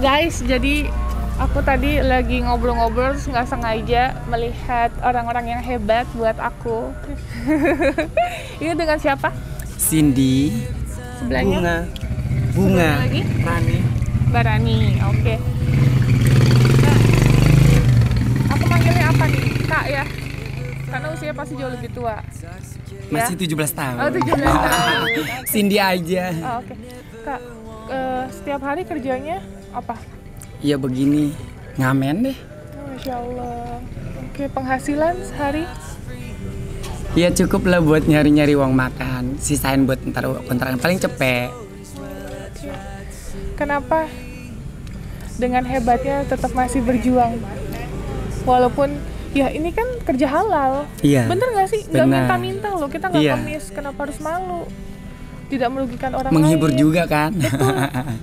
Guys, jadi aku tadi lagi ngobrol-ngobrol terus nggak sengaja melihat orang-orang yang hebat buat aku. Ini dengan siapa? Cindy. Sebelahnya? Bunga. Lagi? Rani. Barani, oke. Nah, aku manggilnya apa nih? Kak ya? Karena usia pasti jauh lebih tua. Masih Ya? 17 tahun. Oh, 17 tahun. Cindy aja. Oh, oke. Kak, setiap hari kerjanya apa? Ya begini, ngamen deh. Masya Allah. Oke, penghasilan sehari? Ya cukup lah buat nyari-nyari uang makan. Sisain buat ntar kontrakan paling cepet. Kenapa dengan hebatnya tetap masih berjuang? Walaupun ya ini kan kerja halal. Iya. Bener nggak sih? Nggak Benar. minta-minta loh. Kita nggak Iya. kemis. Kenapa harus malu? Tidak merugikan orang Menghibur lain. juga kan. Betul.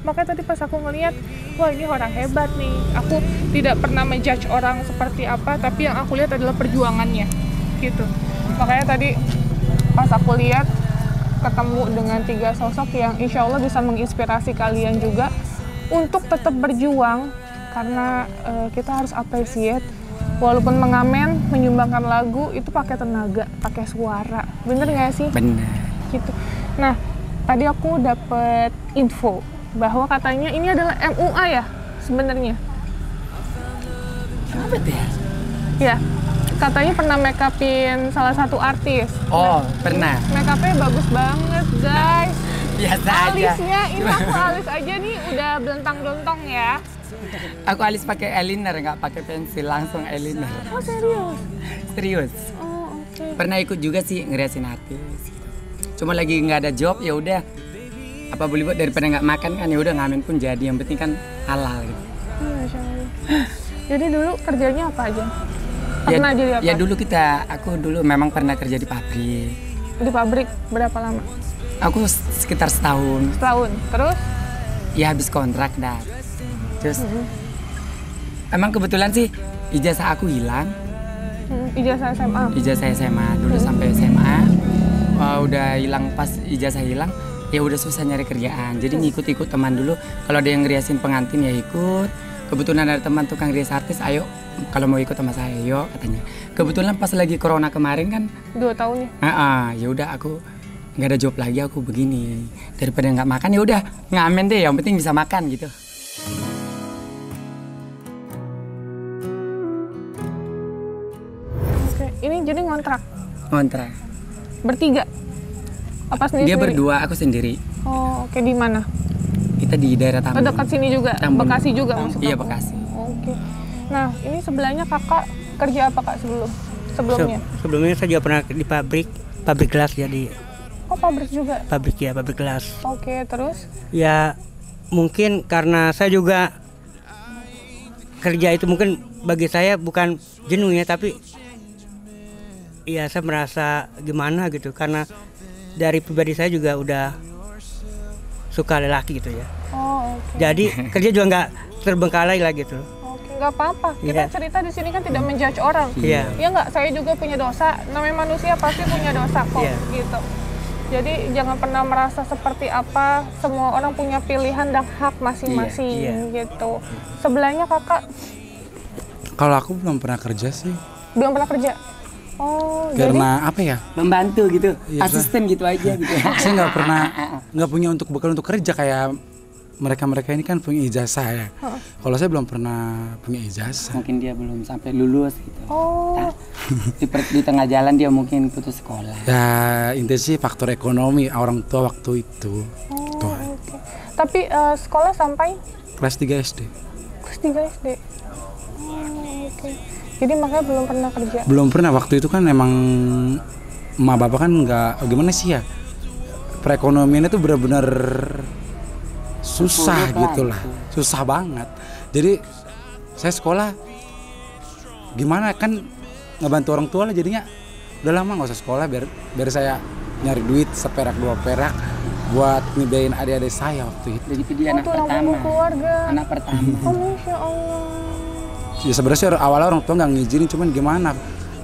Makanya tadi pas aku ngeliat, wah ini orang hebat nih. Aku tidak pernah menjudge orang seperti apa, tapi yang aku lihat adalah perjuangannya, gitu. Makanya tadi pas aku lihat ketemu dengan 3 sosok yang insya Allah bisa menginspirasi kalian juga untuk tetap berjuang, karena kita harus appreciate. Walaupun mengamen, menyumbangkan lagu itu pakai tenaga, pakai suara, bener nggak sih? Bener. Gitu. Nah, tadi aku dapat info bahwa katanya ini adalah MUA ya sebenarnya. Apa tuh ya? Ya, katanya pernah make upin salah satu artis. Oh, pernah. Make upnya bagus banget, guys. Biasa aja. Alisnya, ini aku alis aja nih udah belentang-belentong ya. Aku alis pakai eyeliner, nggak pakai pensil, langsung eyeliner. Oh, serius? Serius. Oh, oke. Pernah ikut juga sih ngeriasin artis. Cuma lagi nggak ada job, ya udah. Apa boleh buat daripada nggak makan kan, ya udah ngamen pun jadi. Yang penting kan halal gitu. Masya Allah. Jadi dulu kerjanya apa aja? Pernah jadi apa? Ya aku dulu memang pernah kerja di pabrik. Di pabrik berapa lama? Aku sekitar setahun. Setahun. Terus? Ya habis kontrak dah. Terus emang kebetulan sih ijazah aku hilang. Ijazah SMA. Ijazah SMA dulu sampai SMA. Udah hilang, pas ijazah hilang ya udah susah nyari kerjaan. Jadi ngikut-ikut teman dulu. Kalau ada yang ngeriasin pengantin ya ikut. Kebetulan ada teman tukang rias artis, ayo kalau mau ikut sama saya, yuk katanya. Kebetulan pas lagi corona kemarin kan 2 tahun ya? ya udah aku nggak ada job lagi, aku begini. Daripada nggak makan ya udah ngamen deh, yang penting bisa makan gitu. Oke, ini jadi ngontrak? Kontrak. Bertiga? Apa sendiri? Dia berdua, aku sendiri. Oh, oke. Di mana? Kita di daerah Oh, Tambun. dekat sini juga? Tambun. Bekasi juga maksudnya? Iya, Bekasi. Oke. Nah, ini sebelahnya kakak kerja apa kak sebelumnya? Sebelumnya saya juga pernah di pabrik gelas ya, di Oh, pabrik juga? pabrik gelas. Oke, terus? Ya mungkin karena saya juga kerja itu mungkin bagi saya bukan jenuh ya, tapi ya saya merasa gimana gitu, karena dari pribadi saya juga udah suka lelaki gitu ya. Oh, oke. Jadi kerja juga nggak terbengkalai lah gitu. Oke, nggak apa-apa. Kita Iya. cerita di sini kan tidak menjudge orang. Iya. Ya nggak, saya juga punya dosa. Namanya manusia pasti punya dosa kok, Iya. gitu. Jadi jangan pernah merasa seperti apa. Semua orang punya pilihan dan hak masing-masing, Iya. gitu. Sebelahnya kakak Kalau aku belum pernah kerja sih, belum pernah kerja. Oh, jadi karena apa ya? Membantu gitu, Iya, asisten gitu aja gitu. Saya nggak punya untuk bekal untuk kerja kayak mereka ini kan punya ijazah ya. Kalau saya belum pernah punya ijazah. Mungkin dia belum sampai lulus gitu. Oh, Di tengah jalan dia mungkin putus sekolah. Ya intinya sih faktor ekonomi orang tua waktu itu. Gitu. oke. Tapi sekolah sampai Kelas 3 SD. kelas 3 SD. Oke. Jadi makanya belum pernah kerja. Belum pernah, waktu itu kan emang emak bapak kan nggak gimana sih ya. Perekonomiannya tuh benar-benar susah Sulit gitu lah. Susah banget. Jadi saya sekolah gimana kan ngebantu orang tua lah, jadinya udah lama nggak usah sekolah biar saya nyari duit seperak 2 perak buat ngebiayain adik-adik saya waktu itu. Jadi dia Oh, anak tulang pertama. punggung keluarga. Anak pertama. Oh, Masya Allah. Ya sebenarnya sih awalnya orang tua nggak ngizinin, cuman gimana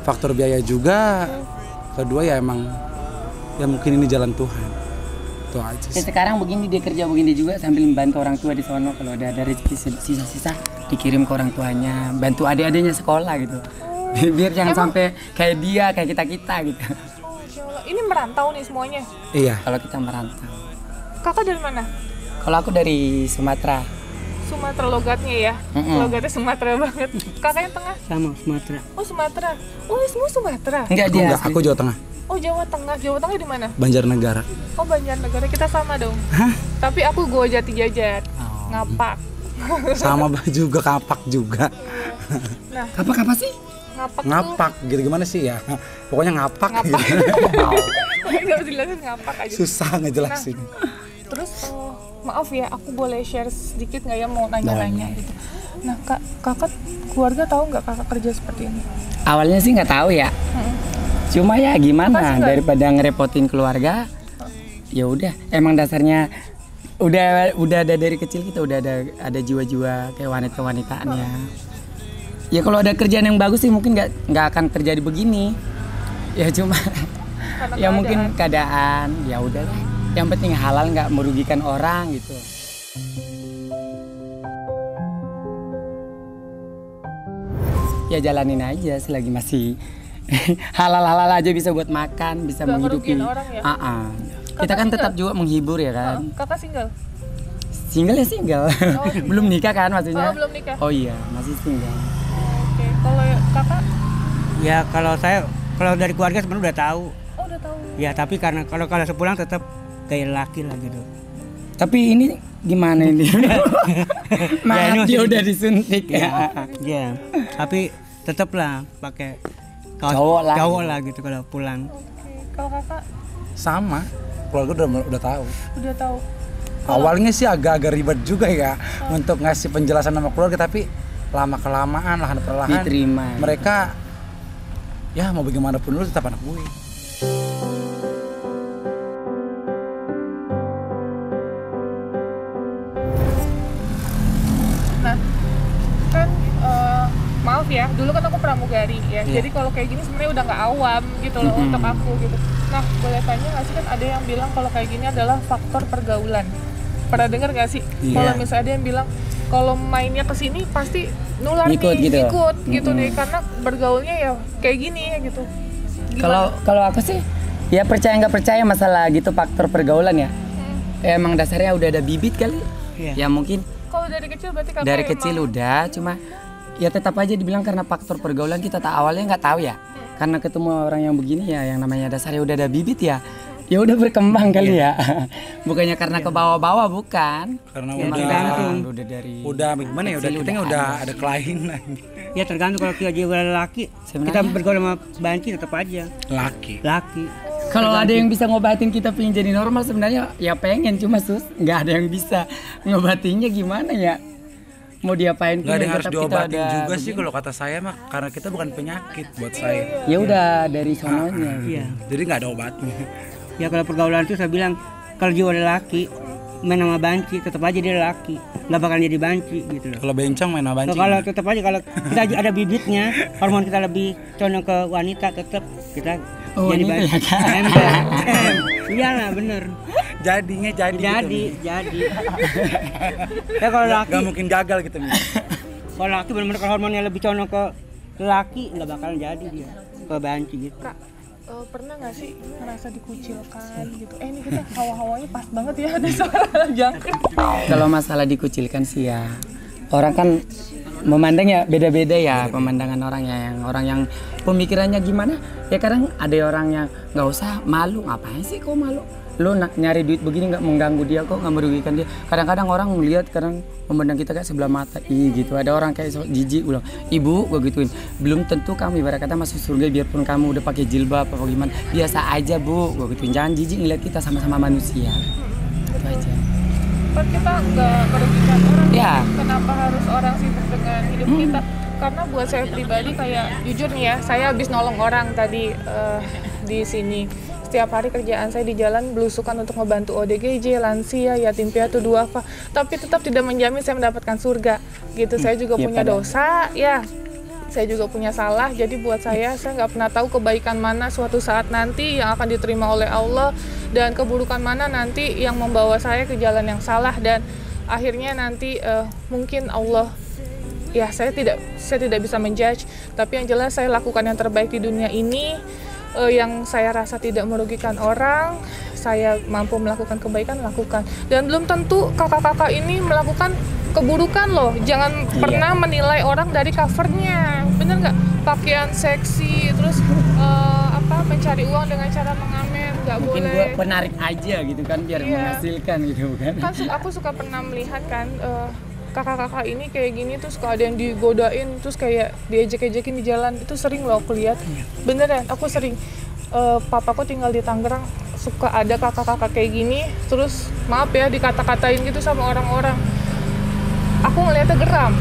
faktor biaya juga, kedua ya emang ya mungkin ini jalan Tuhan. Itu aja Ya sih. sekarang begini dia kerja begini juga sambil membantu orang tua di sono, kalau ada rezeki sisa-sisa dikirim ke orang tuanya, bantu adik-adiknya sekolah gitu. Biar jangan sampai kayak dia, kayak kita gitu. Oh, Masya Allah. Ini merantau nih semuanya. Iya. Kalau kita merantau. Kakak dari mana? Kalau aku dari Sumatera. Sumatera logatnya ya. Logatnya Sumatera banget. Kakak yang tengah? Sama Sumatera. Oh Sumatera. Oh ini semua Sumatera. Enggak Aku dia. enggak, aku Jawa Tengah, Oh Jawa Tengah. Jawa Tengah di mana? Banjarnegara. Oh Banjarnegara, kita sama dong. Tapi aku Goa Jati Jajar. Ngapak. Sama juga, kapak juga. Nah, Apa sih? ngapak tuh. Ngapak gitu gimana sih ya? Pokoknya ngapak. Ngapak. Gitu. Nggak bisa dijelasin ngapak aja. Susah ngejelasin. Terus maaf ya, aku boleh share sedikit nggak ya, mau nanya-nanya gitu. Nah, kakak keluarga tahu nggak kakak kerja seperti ini? Awalnya sih nggak tahu ya. Cuma ya gimana, Pasti nggak? daripada ngerepotin keluarga, ya udah. Emang dasarnya udah ada dari kecil kita udah ada jiwa-jiwa kayak wanita-wanitaannya. Ya kalau ada kerjaan yang bagus sih mungkin nggak akan terjadi begini. Ya cuma Karena ya mungkin keadaan, ya udahlah. Yang penting halal, nggak merugikan orang gitu. Ya jalanin aja selagi masih halal-halal aja, bisa buat makan, bisa Nggak menghidupi. ngerugiin orang ya? Kita kan tetap juga menghibur ya kan. Kakak single? Single ya single. Belum nikah kan maksudnya? Oh belum nikah. Oh iya, masih single. Oke, kalau kakak? Ya kalau dari keluarga sebenarnya udah tahu. Oh udah tahu. Ya tapi karena kalau sepulang tetap kayak laki lah gitu. Tapi ini gimana ini? Maaf, ini dia masih- udah disuntik ya. Ya, tapi tetap lah pakai kaos Cowok lah. gitu kalau pulang. Oke, kalau kakak Sama. Keluarga udah tahu. udah tahu. Awalnya sih agak-agak ribet juga ya untuk ngasih penjelasan sama keluarga, tapi lama kelamaan perlahan Diterima. mereka ya mau bagaimanapun lu tetap anak gue. Nah, kan maaf ya, dulu kan aku pramugari ya. Jadi kalau kayak gini sebenarnya udah nggak awam gitu loh untuk aku gitu. Nah, boleh tanya nggak sih, kan ada yang bilang kalau kayak gini adalah faktor pergaulan. Pernah dengar nggak sih? Iya. Kalau misalnya ada yang bilang kalau mainnya ke sini pasti nular Ngikut nih, gitu. ikut gitu deh, karena bergaulnya ya kayak gini ya gitu. Kalau aku sih ya percaya nggak percaya masalah gitu faktor pergaulan ya. Emang dasarnya udah ada bibit kali. Iya. Ya mungkin Kalau dari kecil berarti kakak dari kecil emang- udah, cuma ya tetap aja dibilang karena faktor pergaulan kita awalnya nggak tahu ya. Karena ketemu orang yang begini ya, yang namanya dasarnya udah ada bibit ya. Ya udah berkembang kali ya. Bukannya karena ke bawah-bawah, bukan. Karena Ya, udah tergantung. Udah dari gimana ya, udah kecil kita udah ada kelainan. Ya tergantung kalau kita jiwa laki, kita Sebenarnya- bergaul sama banci tetap aja Laki. laki. Kalau ada yang bisa ngobatin kita pengen jadi normal, sebenarnya ya pengen, cuma nggak ada yang bisa ngobatinnya. Gimana ya, mau diapain pun Nggak ada yang ya harus tetap kita diobatin ada juga sih begini. kalau kata saya mah, karena kita bukan penyakit buat saya. Ya udah dari sononya gitu. Iya. Jadi nggak ada obatnya. Ya kalau pergaulan itu saya bilang kalau jiwa laki main sama banci tetap aja dia laki, nggak bakal jadi banci gitu loh. Kalau bencong main sama banci. Kalau tetap aja kalau kita ada bibitnya, hormon kita lebih condong ke wanita, tetap kita Oh, jadi wanita banci. ya, kan? Iya lah bener. Jadinya jadi. Jadi. Ya kalau laki, Gak mungkin gagal gitu. Mi. kalau laki bener-bener kalau hormonnya lebih condong ke laki nggak bakalan jadi dia ke banci gitu. Kak, pernah nggak sih ngerasa dikucilkan gitu? Ini kita hawa-hawanya pas banget ya, ada suara jangkrik. Kalau masalah dikucilkan sih ya, orang kan memandang ya beda-beda ya pemandangan orang yang pemikirannya gimana. Ya kadang ada orang yang nggak usah malu, ngapain sih kok malu? Lu nyari duit begini nggak mengganggu dia kok, nggak merugikan dia. Kadang-kadang orang ngelihat, kadang memandang kita kayak sebelah mata, gitu. Ada orang kayak jijik bilang, ibu gue gituin, belum tentu kamu ibarat kata masuk surga biarpun kamu udah pakai jilbab apa gimana, biasa aja bu, gue gituin. Jangan jijik ngeliat kita sama-sama manusia. Itu aja. Kan kita nggak merugikan orang. Ya. Kenapa harus orang sibuk dengan hidup kita? Karena buat saya pribadi kayak jujur nih ya, saya habis nolong orang tadi di sini. Setiap hari kerjaan saya di jalan belusukan untuk membantu ODGJ, lansia, yatim piatu, duafa, tapi tetap tidak menjamin saya mendapatkan surga. Gitu. Saya juga Ya, punya padahal. dosa, ya. saya juga punya salah. Jadi buat saya nggak pernah tahu kebaikan mana suatu saat nanti yang akan diterima oleh Allah dan keburukan mana nanti yang membawa saya ke jalan yang salah, dan akhirnya nanti mungkin Allah, ya saya tidak bisa menjudge, tapi yang jelas saya lakukan yang terbaik di dunia ini, yang saya rasa tidak merugikan orang. Saya mampu melakukan kebaikan, lakukan. Dan belum tentu kakak-kakak ini melakukan keburukan loh. Jangan pernah menilai orang dari covernya, bener nggak? Pakaian seksi, terus mencari uang dengan cara mengamen, nggak boleh. Mungkin gue penarik aja gitu kan, biar menghasilkan gitu kan. Aku suka pernah melihat kan kakak-kakak ini kayak gini, terus kalau ada yang digodain, terus kayak diejek-ejekin di jalan, itu sering loh aku lihat. Beneran, aku sering. Papaku tinggal di Tangerang, suka ada kakak-kakak kayak gini, terus maaf ya dikata-katain gitu sama orang-orang. Aku ngeliatnya geram,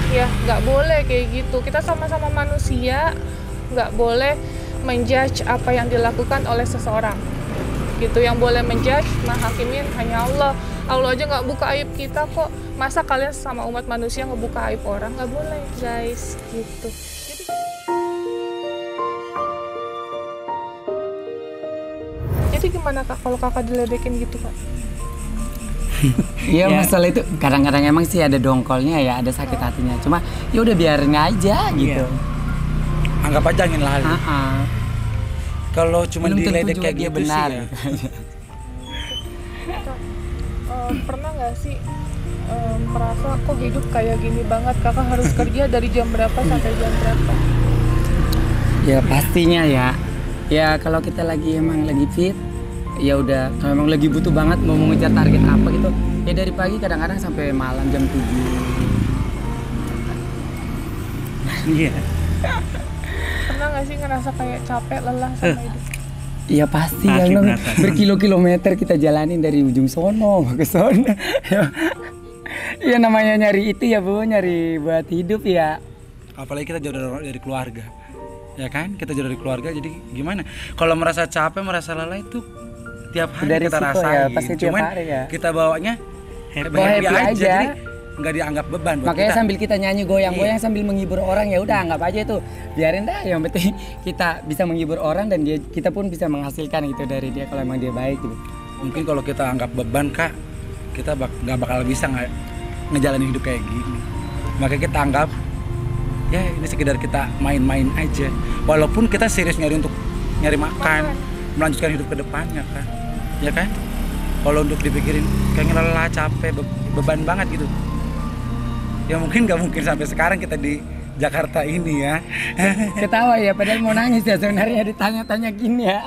ya nggak boleh kayak gitu. Kita sama-sama manusia, nggak boleh menjudge apa yang dilakukan oleh seseorang. Gitu, yang boleh menjudge, menghakimin hanya Allah. Allah aja nggak buka aib kita kok. Masa kalian sama umat manusia ngebuka aib orang? Nggak boleh, guys. Gitu. Jadi gimana kak kalau kakak diledekin gitu kak? Iya masalah itu kadang-kadang emang sih ada dongkolnya ya, ada sakit hatinya. Cuma ya udah biarin aja gitu. Anggap aja angin lalu. Kalau cuma diledek kayak gitu benar. sih ya. Pernah nggak sih merasa kok hidup kayak gini banget, kakak harus kerja dari jam berapa sampai jam berapa? Ya pastinya ya. Ya kalau kita emang lagi fit, ya udah kalau emang lagi butuh banget mau mengejar target apa gitu, ya dari pagi kadang-kadang sampai malam jam 7. Iya. Pernah nggak sih ngerasa kayak capek, lelah sama hidup? Iya pasti kan, berkilo-kilometer kita jalanin dari ujung sono ke sono. Ya namanya nyari itu ya Bu, nyari buat hidup ya. Apalagi kita jauh dari keluarga, ya kan? Kita jauh dari keluarga, jadi gimana? Kalau merasa capek, merasa lelah itu tiap hari dari kita rasain. Ya, pasti tiap Cuman hari ya. kita bawanya happy aja. Jadi nggak dianggap beban buat makanya kita. Sambil kita nyanyi goyang-goyang sambil menghibur orang, ya udah anggap aja itu, biarin dah, yang penting kita bisa menghibur orang dan kita pun bisa menghasilkan gitu dari dia kalau emang dia baik gitu. Mungkin kalau kita anggap beban kak, kita nggak bakal bisa ngejalanin hidup kayak gini. Makanya kita anggap ya ini sekedar kita main-main aja, walaupun kita serius nyari makan, melanjutkan hidup ke depannya kan, ya kan? Kalau untuk dipikirin kayak lelah, capek, beban banget gitu, ya mungkin nggak mungkin sampai sekarang kita di Jakarta ini ya. Ketawa ya, padahal mau nangis ya sebenarnya ditanya-tanya gini ya.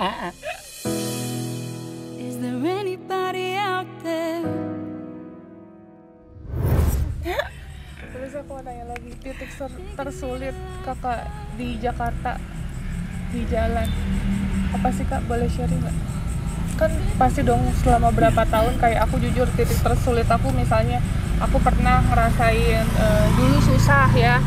Is there anybody out there? Terus aku mau tanya lagi, titik tersulit kakak di Jakarta di jalan apa sih kak, boleh sharing nggak? Kan pasti dong selama berapa tahun, kayak aku jujur titik tersulit aku misalnya aku pernah ngerasain dulu susah ya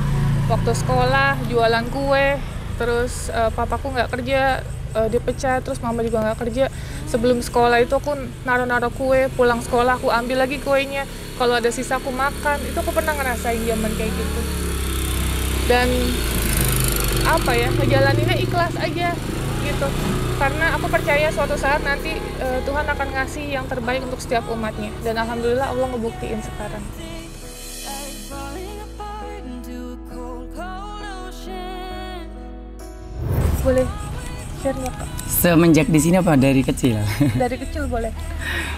waktu sekolah, jualan kue, terus papaku nggak kerja, dipecat, terus mama juga nggak kerja. Sebelum sekolah itu aku naruh-naruh kue, pulang sekolah aku ambil lagi kuenya, kalau ada sisa aku makan. Itu aku pernah ngerasain zaman kayak gitu, dan apa ya, ngejalaninnya ikhlas aja gitu, karena aku percaya suatu saat nanti Tuhan akan ngasih yang terbaik untuk setiap umatnya, dan alhamdulillah Allah ngebuktiin sekarang. Boleh share nggak kak? Semenjak di sini apa dari kecil? Dari kecil boleh.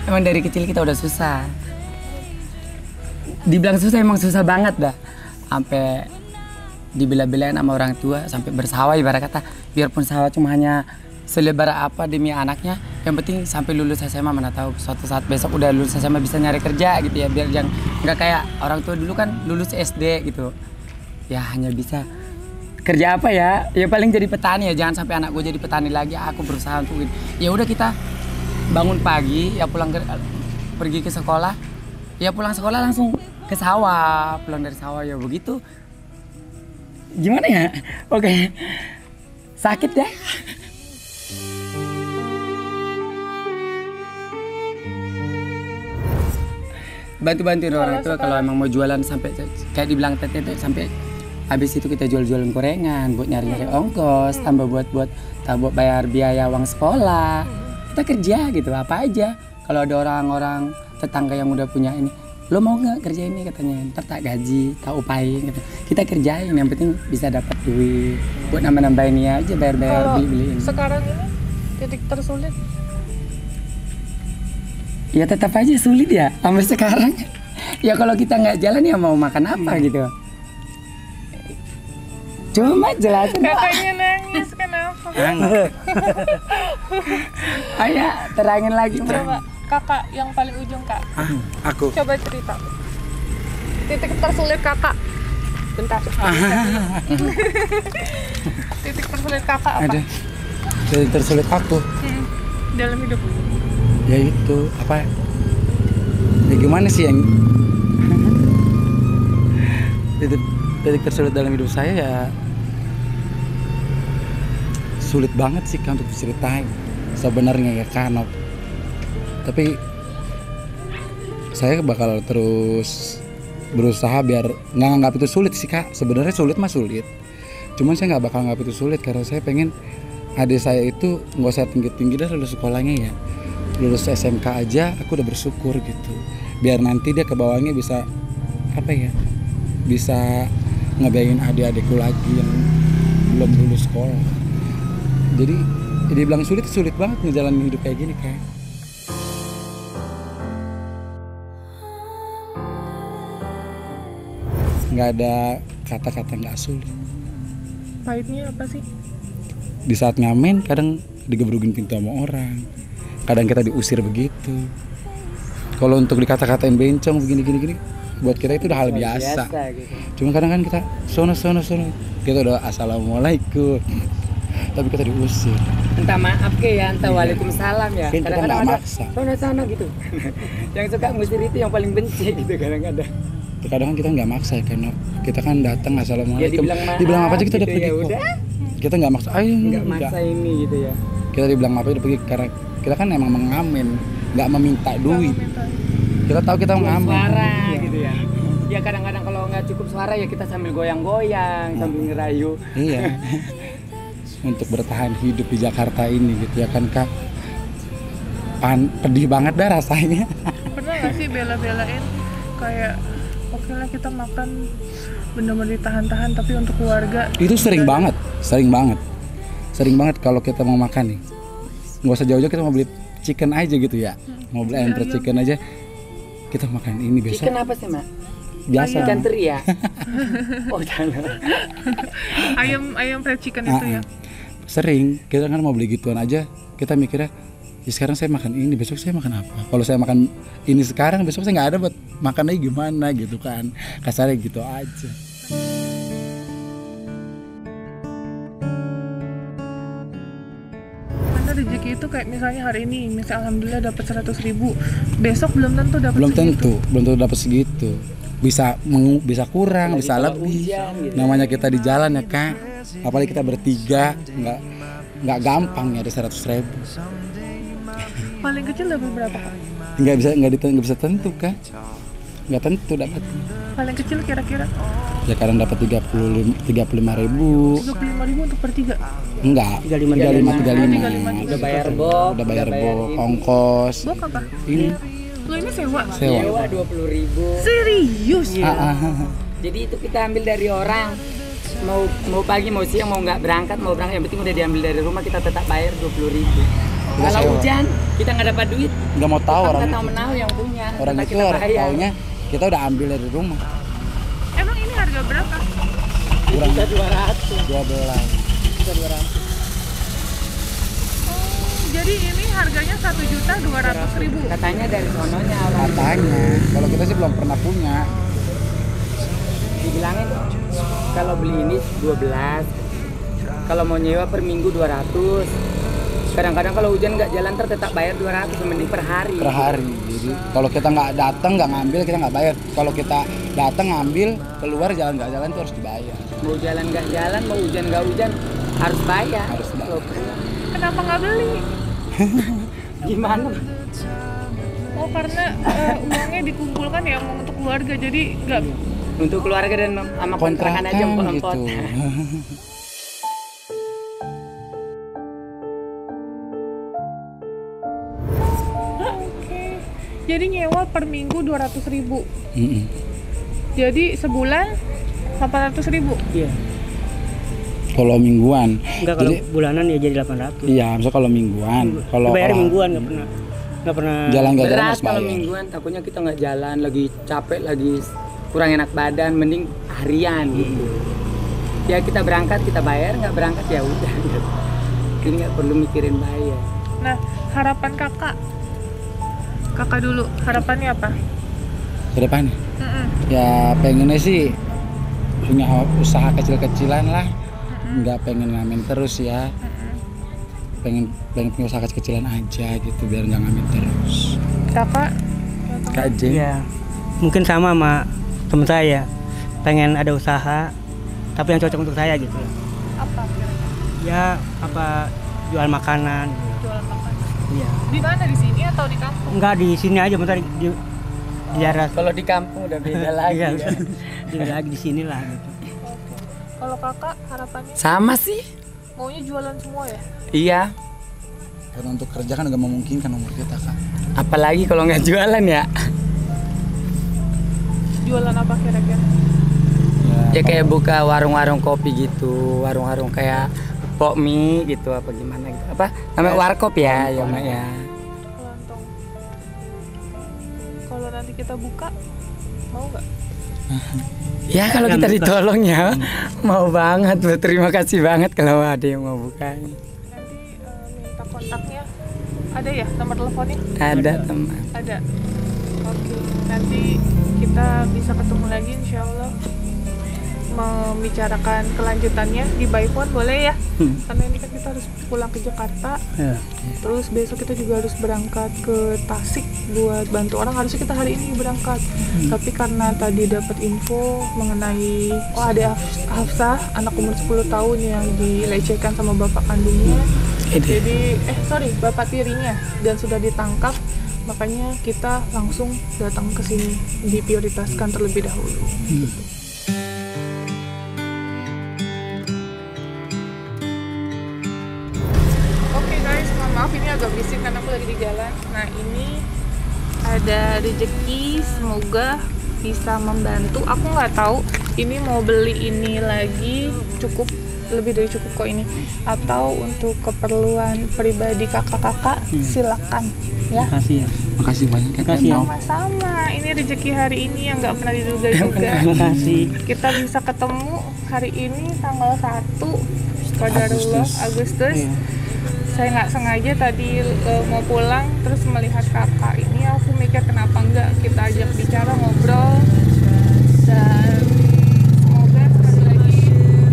Emang dari kecil kita udah susah. Dibilang susah emang susah banget dah. Sampai dibela-belain sama orang tua, sampai bersawah ibarat kata. Biarpun sawah cuma hanya selebar apa demi anaknya, yang penting sampai lulus SMA, mana tahu suatu saat besok udah lulus SMA bisa nyari kerja gitu ya, biar jangan nggak kayak orang tua dulu kan lulus SD gitu. Ya hanya bisa kerja apa ya? Ya paling jadi petani ya, jangan sampai anak gue jadi petani lagi. Aku berusaha untuk ya udah kita bangun pagi ya pergi ke sekolah, ya pulang sekolah langsung ke sawah, pulang dari sawah ya begitu. Gimana ya? Oke. Sakit ya? Bantu-bantuin orang tua kalau emang mau jualan, sampai kayak dibilang teteh sampai Habis itu kita jual-jualan gorengan buat nyari-nyari ongkos, tambah buat bayar biaya uang sekolah. Kita kerja gitu, apa aja. Kalau ada orang-orang tetangga yang udah punya ini, lo mau nggak kerja ini katanya, ntar tak gaji, tak upahin gitu. Kita kerjain, yang penting bisa dapat duit buat nambah-nambah ini aja, bayar-bayar Kalau beli-beliin. sekarang ini titik tersulit Ya tetap aja sulit ya sampai sekarang. Ya kalau kita nggak jalan ya mau makan apa gitu. Cuma jelasin. katanya nangis kenapa? Ayo terangin lagi. Coba kakak yang paling ujung kak, Aku. coba cerita titik tersulit kakak. Bentar. Titik tersulit kakak apa? Ada. Jadi tersulit aku. Dalam hidup. Ya itu apa? Ya gimana sih yang titik tersulit dalam hidup saya ya sulit banget sih kan untuk diceritain sebenarnya ya kan. Tapi saya bakal terus berusaha biar nggak nganggap itu sulit sih kak. Sebenarnya sulit mah sulit, cuman saya nggak bakal nganggap itu sulit karena saya pengen adik saya itu nggak usah tinggi-tinggi dah lulus sekolahnya ya, lulus SMK aja aku udah bersyukur gitu. Biar nanti dia ke bawahnya bisa apa ya, bisa ngebiayain adik-adikku lagi yang belum lulus sekolah. Jadi dibilang sulit banget ngejalanin hidup kayak gini kan. Nggak ada kata-kata nggak sulit. Pahitnya apa sih? Di saat ngamen kadang digebrugin pintu sama orang, kadang kita diusir begitu. Kalau untuk dikata-katain bencong begini, buat kita itu udah hal biasa. Gitu. Cuma kadang kan kita sono, kita udah assalamualaikum, tapi kita diusir. Entah maaf ke ya, entah waalaikumsalam ya. Kan kita Kadang-kadang nggak ada maksa. sana gitu. Yang suka ngusir itu yang paling benci gitu kadang-kadang. Kadang kan kita nggak maksa karena kita kan datang assalamualaikum, Ya, dibilang apa aja kita udah gitu, pergi ya kok. udah. Kita nggak maksa, ayo Nggak maksa ini gitu ya. Kita dibilang apa udah pergi karena kita kan emang mengamen, nggak meminta duit. Kita tahu kita mengamen. Suara gitu ya. Ya kadang-kadang kalau nggak cukup suara ya kita sambil goyang-goyang, sambil ngerayu. Iya. Untuk bertahan hidup di Jakarta ini gitu ya kan kak. Pedih banget dah rasanya. Pernah nggak sih bela-belain kayak oke lah kita makan bener-bener ditahan-tahan tapi untuk keluarga Itu sering banget kalau kita mau makan nih, nggak usah jauh-jauh, kita mau beli chicken aja gitu ya, mau beli ayam fried chicken aja, kita makan ini besok. Chicken apa sih, Mak? Biasa. Ikan teri ya? Oh, jangan. ayam fried chicken itu ya. Sering kita kan mau beli gituan aja, kita mikirnya ya sekarang saya makan ini, besok saya makan apa? Kalau saya makan ini sekarang, besok saya nggak ada buat makan lagi gimana gitu kan, kasarnya gitu aja. Karena rezeki itu kayak misalnya hari ini, misalnya alhamdulillah dapat 100.000, besok belum tentu dapat Belum segitu. tentu dapat segitu. Bisa kurang, bisa lebih. Namanya kita di jalan ya kak, apalagi kita bertiga, nggak gampang ya ada 100.000. Paling kecil dapat berapa kak? Nggak bisa tentu kan, nggak tentu dapat. Paling kecil kira-kira Ya kadang dapat 35.000. 25.000 untuk per 3. Enggak, 35. Udah bayar bob, Udah bayar bob, ongkos. Bok apa? Ini Lo ini sewa? sewa 20.000. Serius? Jadi itu kita ambil dari orang. Mau pagi, mau siang, mau nggak berangkat, mau berangkat, yang penting udah diambil dari rumah, kita tetap bayar 20.000. Kalau sewa. hujan, kita nggak dapat duit. Nggak mau tahu orang Kita tahu itu. menau yang punya. Orang tetap itu kita orang bayar. taunya kita udah ambil dari rumah. Emang ini harga berapa? Kurang Kita 200. 12. Jadi ini harganya 1.200.000. Katanya dari sononya orang. Katanya, kalau kita sih belum pernah punya. Dibilangin kalau beli ini 12. Kalau mau nyewa per minggu 200. Kadang-kadang kalau hujan nggak jalan tetap bayar 200, mending per hari. Per hari. Jadi kalau kita nggak datang nggak ngambil kita nggak bayar. Kalau kita datang ngambil keluar jalan nggak jalan itu harus dibayar. Mau jalan nggak jalan, mau hujan nggak hujan harus bayar. Harus bayar. Kenapa nggak beli? Gimana? Oh karena uangnya dikumpulkan ya untuk keluarga, jadi nggak Untuk keluarga dan sama kontrakan aja empot-empot. gitu. Oke. Jadi nyewa per minggu 200.000. Mm-mm. Jadi sebulan 800.000. Iya. Kalau mingguan. Enggak, kalau bulanan ya jadi 800. Iya, misalnya kalau mingguan. Kalau Bayar orang mingguan nggak pernah. jalan-jalan Berat harus kalau bayar. mingguan, takutnya kita nggak jalan, lagi capek, lagi kurang enak badan, mending harian gitu. Ya kita berangkat, kita bayar, nggak berangkat ya udah. Gitu. Jadi nggak perlu mikirin bayar. Nah, harapan kakak dulu, harapannya apa? Ke depannya. Mm-mm. Ya pengennya sih punya usaha kecil-kecilan lah. Nggak pengen ngamen terus ya. Pengen punya usaha kecil-kecilan aja gitu biar nggak ngamen terus. Kakak? Kak Jen. Ya, mungkin sama teman saya. Pengen ada usaha, tapi yang cocok untuk saya gitu. Apa kira-kira? Ya apa jual makanan. Jualan makanan. Iya. Di mana, di sini atau di kampung? Enggak di sini aja, bentar di daerah. Kalau di kampung udah beda lagi. Iya, Ya. lagi di sini lah gitu. Oke. Kalau kakak harapannya Sama sih. maunya jualan semua ya? Iya. Karena untuk kerja kan nggak memungkinkan umur kita kan. Apalagi kalau nggak jualan ya. Jualan apa kira-kira? Ya kayak buka warung-warung kopi gitu, warung-warung kayak pok mie gitu apa gimana gitu. Apa namanya warkop ya, ya Mak ya. Kelontong. Kalau nanti kita buka, mau nggak? Ya kalau kita ditolong ya, mau banget. Terima kasih banget kalau ada yang mau buka. Nanti minta kontaknya. Ada ya nomor teleponnya? Ada teman. Ada. Oke. Nanti kita bisa ketemu lagi insya Allah. Membicarakan kelanjutannya di by phone boleh ya? Karena ini kan kita harus pulang ke Jakarta. Ya. Terus besok kita juga harus berangkat ke Tasik buat bantu orang. Harusnya kita hari ini berangkat, tapi karena tadi dapat info mengenai ada Hafsah, anak umur 10 tahun yang dilecehkan sama bapak kandungnya. Jadi bapak tirinya, dan sudah ditangkap. Makanya kita langsung datang ke sini, diprioritaskan terlebih dahulu. Maaf ini agak berisik karena aku lagi di jalan. Nah ini ada rezeki, semoga bisa membantu. Aku nggak tahu ini mau beli ini lagi cukup, lebih dari cukup kok ini, atau untuk keperluan pribadi kakak-kakak silakan ya. Makasih ya. Makasih banyak ya. Makasih ya. Sama-sama, ini rezeki hari ini yang nggak pernah diduga juga. Makasih. Kita bisa ketemu hari ini tanggal 1 Qadarullah Agustus. Iya. Saya nggak sengaja tadi mau pulang terus melihat kakak ini, aku mikir kenapa enggak kita ajak bicara, ngobrol, dan semoga sekali lagi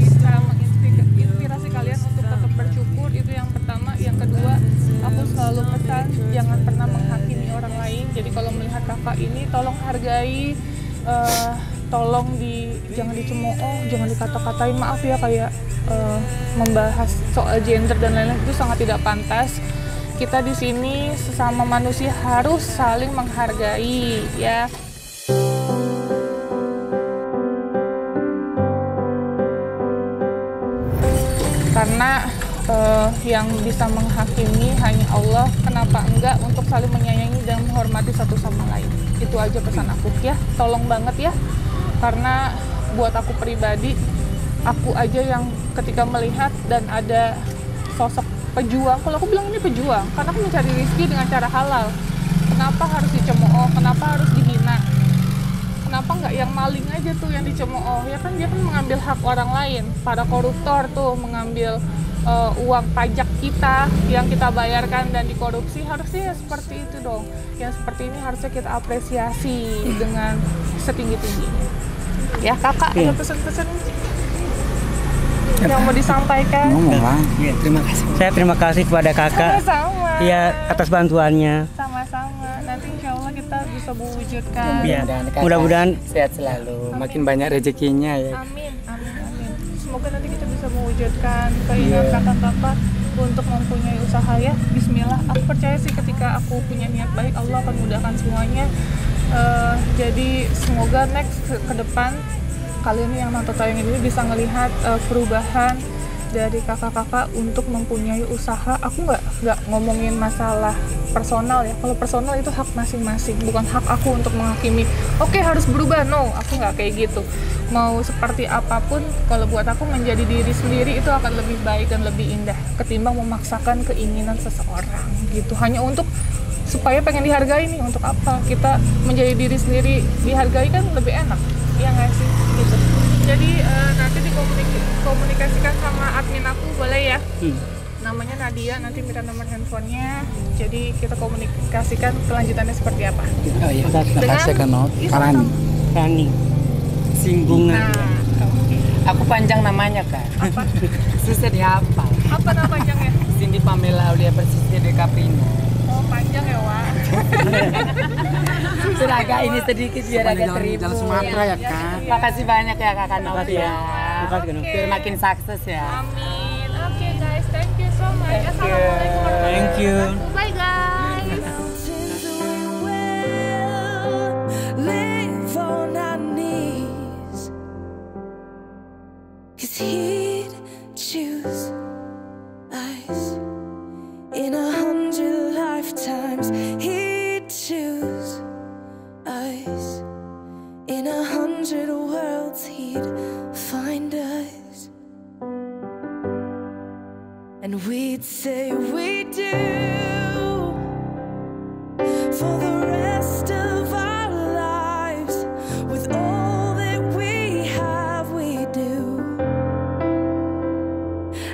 bisa menginspirasi kalian untuk tetap bersyukur. Itu yang pertama. Yang kedua, aku selalu pesan jangan pernah menghakimi orang lain. Jadi kalau melihat kakak ini tolong hargai, tolong jangan dicemooh, jangan dikata-katain. Maaf ya, kayak membahas soal gender dan lain-lain itu sangat tidak pantas. Kita di sini sesama manusia harus saling menghargai ya. Karena yang bisa menghakimi hanya Allah. Kenapa enggak untuk saling menyayangi dan menghormati satu sama lain. Itu aja pesan aku ya. Tolong banget ya. Karena buat aku pribadi, aku aja yang ketika melihat dan ada sosok pejuang, kalau aku bilang ini pejuang, karena aku mencari rezeki dengan cara halal. Kenapa harus dicemooh? Kenapa harus dihina? Kenapa nggak yang maling aja tuh yang dicemooh? Ya kan dia kan mengambil hak orang lain. Para koruptor tuh mengambil uang pajak kita yang kita bayarkan dan dikorupsi. Harusnya ya seperti itu dong. Yang seperti ini harusnya kita apresiasi dengan setinggi-tingginya. Ya kakak, ada pesan-pesan yang mau disampaikan? Ngomong lah. Iya. Terima kasih. Saya terima kasih kepada kakak. Sama-sama. Iya, atas bantuannya. Sama-sama. Nanti insya Allah kita bisa mewujudkan. Iya. Kakak Mudah-mudahan sehat selalu, makin banyak rezekinya ya. Amin, amin, amin. Semoga nanti kita bisa mewujudkan keinginan kakak-kakak untuk mempunyai usaha ya. Bismillah. Aku percaya sih ketika aku punya niat baik, Allah akan mudahkan semuanya. Jadi semoga next ke depan kalian yang nonton tayang ini bisa ngelihat perubahan dari kakak-kakak untuk mempunyai usaha. Aku nggak ngomongin masalah personal ya. Kalau personal itu hak masing-masing, bukan hak aku untuk menghakimi. Oke, harus berubah, no, aku nggak kayak gitu. Mau seperti apapun, kalau buat aku menjadi diri sendiri itu akan lebih baik dan lebih indah ketimbang memaksakan keinginan seseorang gitu. Hanya untuk supaya pengen dihargai nih, untuk apa kita menjadi diri sendiri dihargai kan lebih enak, ya nggak sih gitu. Jadi nanti dikomunikasikan sama admin aku, boleh ya? Namanya Nadia, nanti minta nomor handphonenya. Jadi kita komunikasikan kelanjutannya seperti apa. Oh iya. Makasih kan Not. Karani. Rani Singgungan. Nah, Aku panjang namanya kan. apa? Susah dihafal. Apa nama panjangnya? Cindy Pamela Aulia Persisnya de Caprino. Oh, panjang ya, Wak. Sudah agak ini sedikit biar agak terima. Jalan Sumatera ya kan. Makasih banyak ya Kakak Nov Makasih ya. ya. Makasih, Kak Nov. Biar makin sukses ya. Amin. Oke guys, thank you so much. Thank you. Assalamualaikum warahmatullahi Thank you. wabarakatuh. Bye guys. Mountains we will live on our knees, 'cause he'd choose us in 100 lifetimes. He'd choose us in 100 worlds. He'd find us, and we'd say we do for the rest of our lives. With all that we have, we do,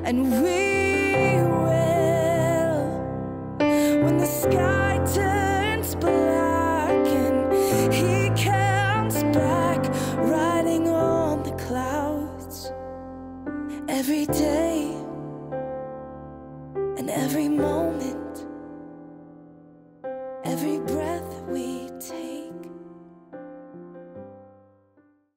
and we will, when the sky turns black and he comes back riding on the clouds. Every day and every moment